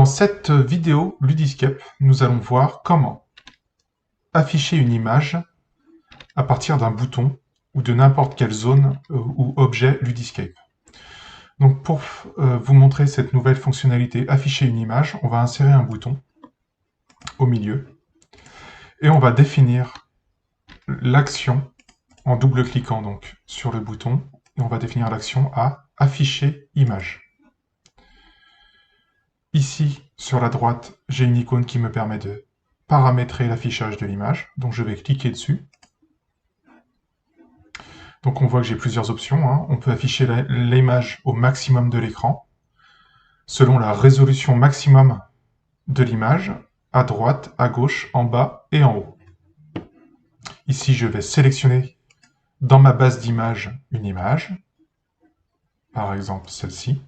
Dans cette vidéo Ludiscape, nous allons voir comment afficher une image à partir d'un bouton ou de n'importe quelle zone ou objet Ludiscape. Donc pour vous montrer cette nouvelle fonctionnalité afficher une image, on va insérer un bouton au milieu et on va définir l'action en double-cliquant donc sur le bouton et on va définir l'action à afficher image. Ici, sur la droite, j'ai une icône qui me permet de paramétrer l'affichage de l'image, donc je vais cliquer dessus. Donc on voit que j'ai plusieurs options, hein. On peut afficher l'image au maximum de l'écran, selon la résolution maximum de l'image, à droite, à gauche, en bas et en haut. Ici, je vais sélectionner dans ma base d'images une image, par exemple celle-ci,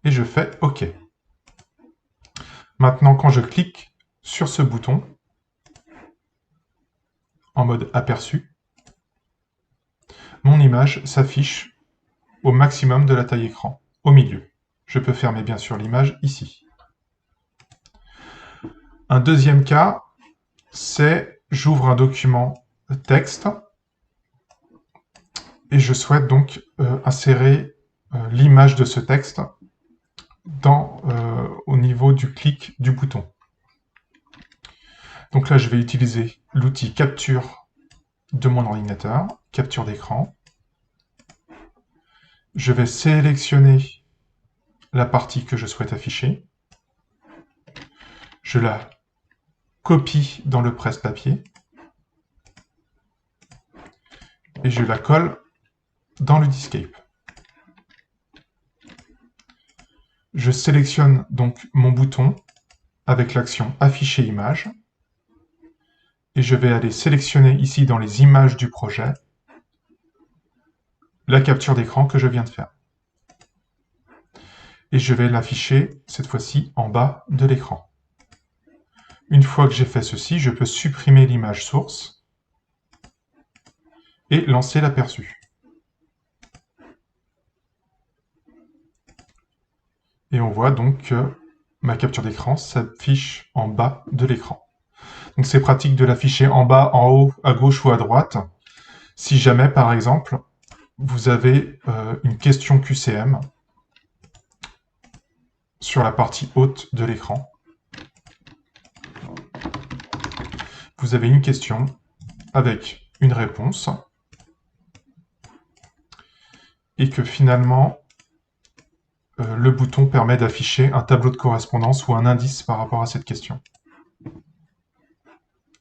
et je fais OK. Maintenant, quand je clique sur ce bouton, en mode aperçu, mon image s'affiche au maximum de la taille écran, au milieu. Je peux fermer bien sûr l'image ici. Un deuxième cas, c'est j'ouvre un document texte et je souhaite donc insérer l'image de ce texte au niveau du clic du bouton. Donc là, je vais utiliser l'outil capture de mon ordinateur, capture d'écran. Je vais sélectionner la partie que je souhaite afficher. Je la copie dans le presse-papier et je la colle dans le Ludiscape. Je sélectionne donc mon bouton avec l'action afficher image et je vais aller sélectionner ici dans les images du projet la capture d'écran que je viens de faire. Et je vais l'afficher cette fois-ci en bas de l'écran. Une fois que j'ai fait ceci, je peux supprimer l'image source et lancer l'aperçu. Et on voit donc que ma capture d'écran s'affiche en bas de l'écran. Donc c'est pratique de l'afficher en bas, en haut, à gauche ou à droite. Si jamais, par exemple, vous avez une question QCM sur la partie haute de l'écran. Vous avez une question avec une réponse et que finalement, le bouton permet d'afficher un tableau de correspondance ou un indice par rapport à cette question.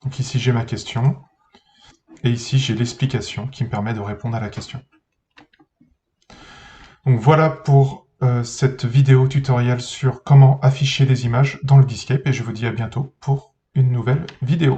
Donc ici, j'ai ma question, et ici, j'ai l'explication qui me permet de répondre à la question. Donc voilà pour cette vidéo tutoriel sur comment afficher les images dans le Ludiscape, et je vous dis à bientôt pour une nouvelle vidéo.